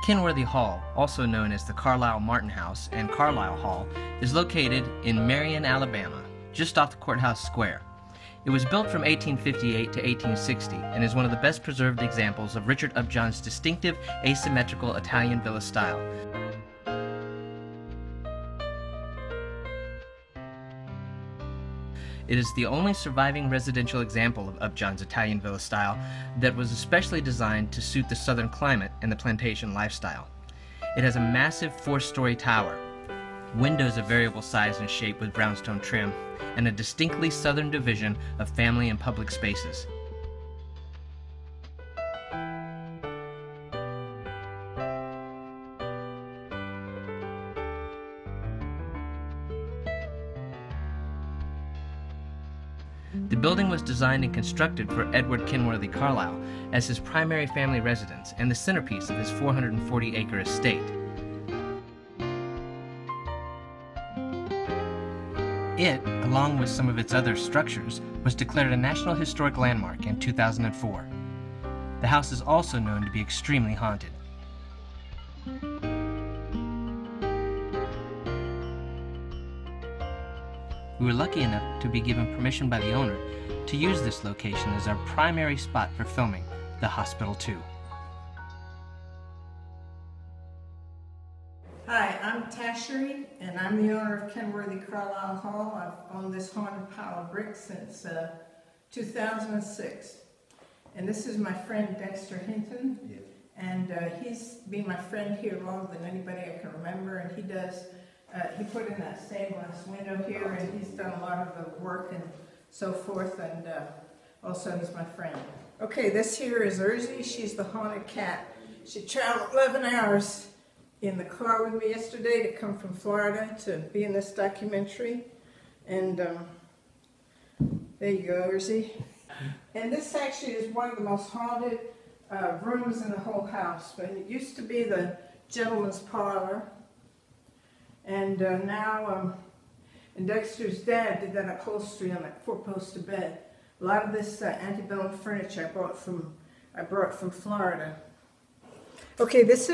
Kenworthy Hall, also known as the Carlisle Martin House and Carlisle Hall, is located in Marion, Alabama, just off the Courthouse Square. It was built from 1858 to 1860 and is one of the best preserved examples of Richard Upjohn's distinctive asymmetrical Italian villa style. It is the only surviving residential example of Upjohn's Italian villa style that was especially designed to suit the southern climate and the plantation lifestyle. It has a massive four-story tower, windows of variable size and shape with brownstone trim, and a distinctly southern division of family and public spaces. The building was designed and constructed for Edward Kenworthy Carlisle as his primary family residence and the centerpiece of his 440-acre estate. It, along with some of its other structures, was declared a National Historic Landmark in 2004. The house is also known to be extremely haunted. We were lucky enough to be given permission by the owner to use this location as our primary spot for filming The Hospital 2. Hi, I'm Tashery, and I'm the owner of Kenworthy Carlisle Hall. I've owned this haunted pile of bricks since 2006. And this is my friend Dexter Hinton, and he's been my friend here longer than anybody I can remember, and he put in that stained glass window here, and he's done a lot of the work and so forth, and also he's my friend. Okay, this here is Urzy. She's the haunted cat. She traveled 11 hours in the car with me yesterday to come from Florida to be in this documentary, and there you go, Urzy. And this actually is one of the most haunted rooms in the whole house, but it used to be the gentleman's parlor. And now, and Dexter's dad did that upholstery on that four-poster bed. A lot of this antebellum furniture I brought from Florida. Okay, this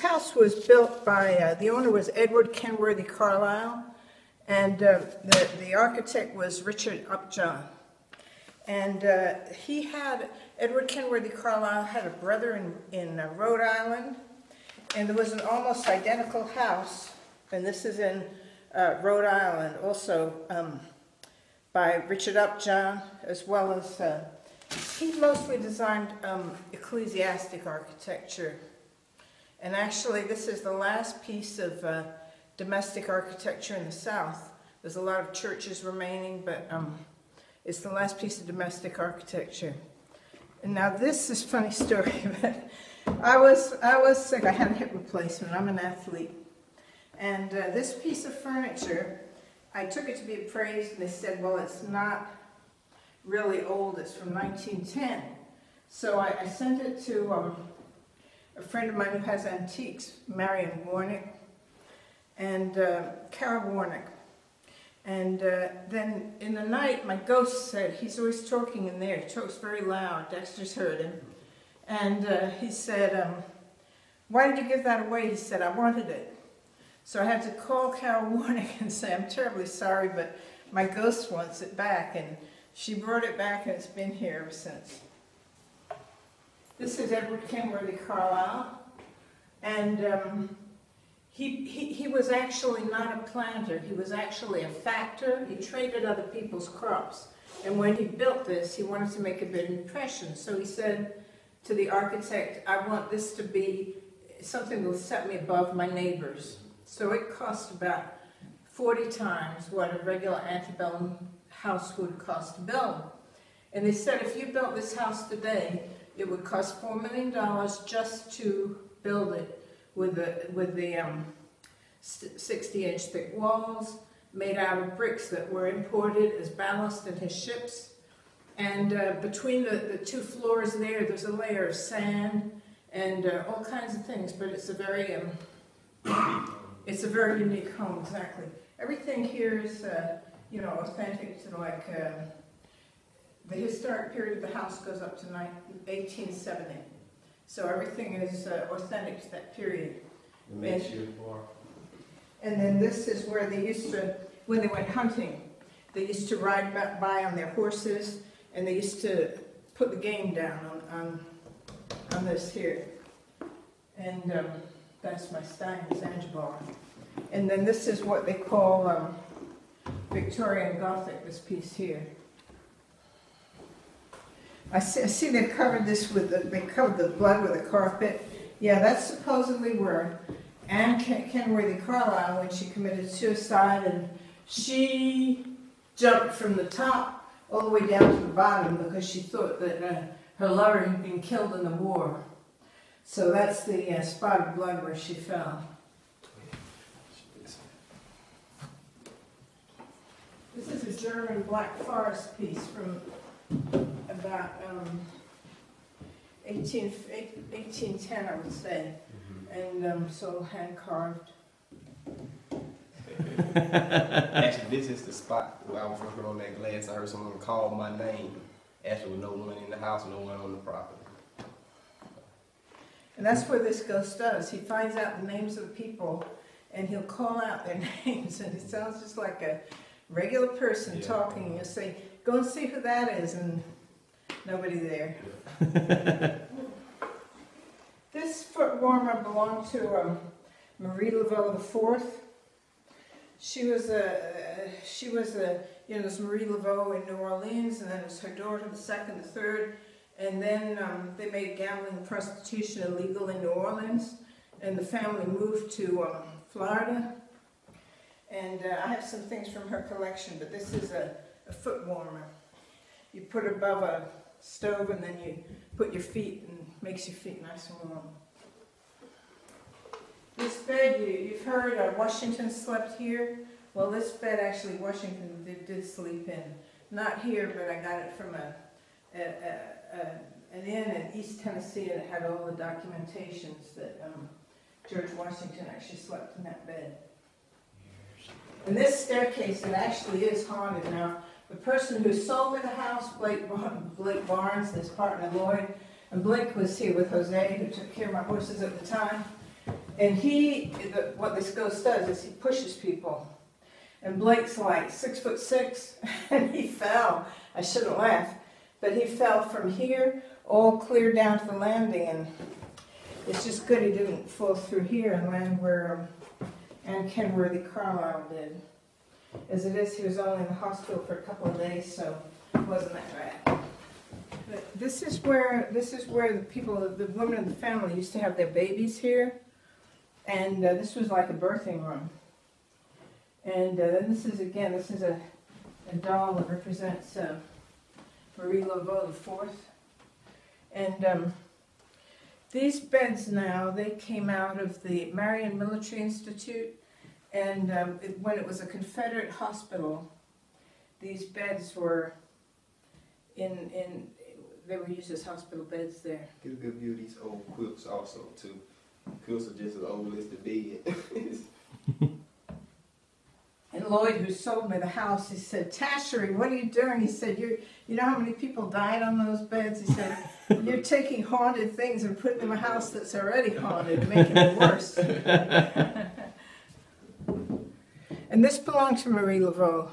house was built by the owner was Edward Kenworthy Carlisle, and the architect was Richard Upjohn. And Edward Kenworthy Carlisle had a brother in Rhode Island. And there was an almost identical house, and this is in Rhode Island, also by Richard Upjohn, as well as, he mostly designed ecclesiastic architecture. And actually, this is the last piece of domestic architecture in the South. There's a lot of churches remaining, but it's the last piece of domestic architecture. And now this is a funny story, but I was sick. I had a hip replacement. I'm an athlete. And this piece of furniture, I took it to be appraised, and they said, well, it's not really old. It's from 1910. So I sent it to a friend of mine who has antiques, Marion Warnick, and Carol Warnick. And then in the night, my ghost said, he's always talking in there. He talks very loud. Dexter's heard him. And he said, why did you give that away? He said, I wanted it. So I had to call Carol Warnick and say, I'm terribly sorry, but my ghost wants it back. And she brought it back, and it's been here ever since. This is Edward Kenworthy Carlisle. And he was actually not a planter. He was actually a factor. He traded other people's crops. And when he built this, he wanted to make a big impression. So he said to the architect, I want this to be something that will set me above my neighbors. So it cost about 40 times what a regular antebellum house would cost to build. And they said if you built this house today, it would cost $4 million just to build it with the 60-inch thick walls made out of bricks that were imported as ballast in his ships. And between the two floors there's a layer of sand and all kinds of things, but it's a very unique home, exactly. Everything here is, authentic to the historic period of the house goes up to 1870. So everything is authentic to that period. It makes you more. And then this is where they used to, when they went hunting, they used to ride by on their horses, and they used to put the game down on this here. And that's my Stein Zanzibar. And then this is what they call Victorian Gothic, this piece here. I see they've covered this with, they covered the blood with a carpet. Yeah, that's supposedly where Anne Kenworthy Carlisle, when she committed suicide, and she jumped from the top all the way down to the bottom because she thought that her lover had been killed in the war. So that's the spot of blood where she fell. This is a German Black Forest piece from about 1810, I would say, and so hand carved. Actually, this is the spot where I was working on that glass. I heard someone call my name. Actually, with no one in the house, no one on the property. And that's what this ghost does. He finds out the names of the people, and he'll call out their names, and it sounds just like a regular person talking. You'll say, "Go and see who that is," and nobody there. This foot warmer belonged to Marie Laveau IV. She was there's Marie Laveau in New Orleans, and then it was her daughter, the second, the third, and then they made gambling and prostitution illegal in New Orleans, and the family moved to Florida. And I have some things from her collection, but this is a foot warmer. You put it above a stove, and then you put your feet, and it makes your feet nice and warm. This bed, you've heard Washington slept here. Well, this bed actually Washington did sleep in. Not here, but I got it from an inn in East Tennessee, and it had all the documentations that George Washington actually slept in that bed. And this staircase, it actually is haunted now. The person who sold me the house, Blake Barnes, his partner Lloyd, and Blake was here with Jose, who took care of my horses at the time. And what this ghost does is he pushes people. And Blake's like 6'6", and he fell. I shouldn't laugh, but he fell from here all clear down to the landing, and it's just good he didn't fall through here and land where Anne Kenworthy Carlisle did. As it is, he was only in the hospital for a couple of days, so it wasn't that bad. But this is where the people, the women in the family used to have their babies here, and this was like a birthing room. And then this is a doll that represents Marie Laveau IV. And these beds now, they came out of the Marion Military Institute, and when it was a Confederate hospital, these beds were they were used as hospital beds there. Get a good view of these old quilts also too. Quilts are just as old as the bed. And Lloyd, who sold me the house, he said, "Tashery, what are you doing?" He said, you know how many people died on those beds?" He said, "You're taking haunted things and putting them in a house that's already haunted and making it worse." And this belonged to Marie Laveau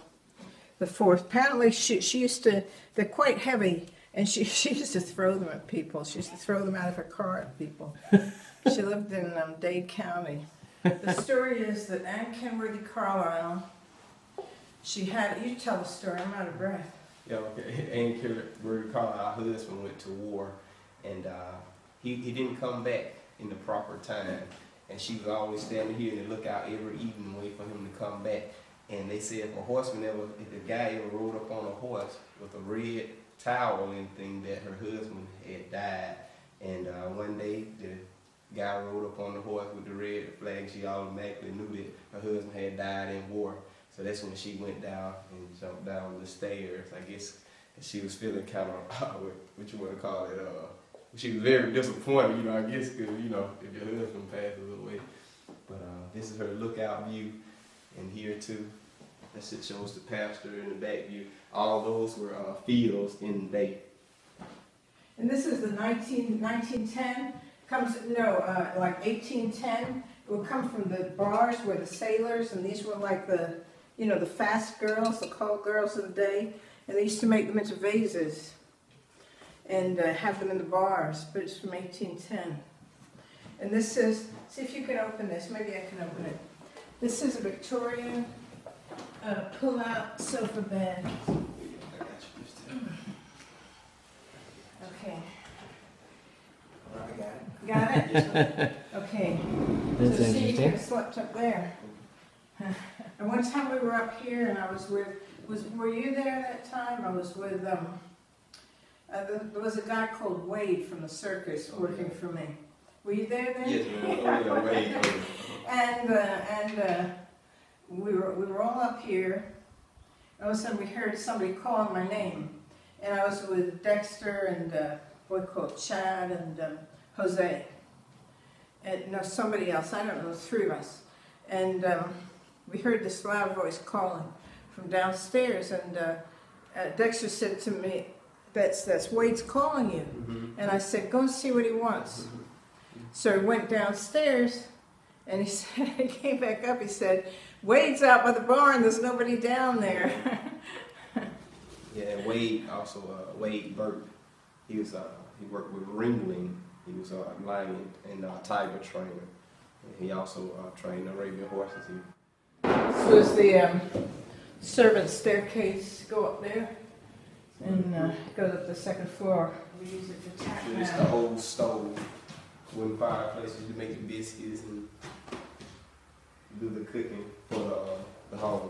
IV. Apparently, she used to, they're quite heavy, and she used to throw them at people. She used to throw them out of her car at people. She lived in Dade County. The story is that Anne Kenworthy Carlisle, she had, you tell the story, I'm out of breath. Yeah, okay. Anne Kenworthy Carlisle, her husband went to war, and he didn't come back in the proper time. And she was always standing here in the lookout every evening waiting for him to come back. And they said if the guy ever rode up on a horse with a red towel and anything, that her husband had died. And one day the guy rode up on the horse with the red flag. She automatically knew that her husband had died in war. So that's when she went down and jumped down the stairs. I guess she was feeling kind of, what you want to call it, she was very disappointed, I guess, because, if your husband passed away. But this is her lookout view, and here too. That shit shows the pasture in the back view. All those were fields in the bay. And this is the 1910, comes, no, like 1810. It would come from the bars where the sailors, and these were like the, you know, the fast girls, the call girls of the day. And they used to make them into vases and have them in the bars, but it's from 1810. And this is, see if you can open this, maybe I can open it. This is a Victorian pull-out sofa bed. Okay. Got it? Okay. That's So see, you interesting. could have slept up there. And one time we were up here and I was with, were you there that time? I was with, there was a guy called Wade from the circus working for me. Were you there then? Yes, ma'am. Oh, yeah, Wade. And we were all up here. All of a sudden we heard somebody calling my name. And I was with Dexter and a boy called Chad and Jose. And no, somebody else, I don't know, 3 of us. And we heard this loud voice calling from downstairs. And Dexter said to me, that's Wade's calling you. Mm-hmm. And I said, go and see what he wants. So he went downstairs, and he said, he came back up, he said, Wade's out by the barn, there's nobody down there. Yeah, Wade also, Wade Burke, he worked with Ringling. He was a lion and tiger trainer. And he also trained Arabian horses here. So is the servant staircase, go up there, and go up the 2nd floor. We use it for tap It's the old stove, wooden fireplaces to make the biscuits and do the cooking for the home.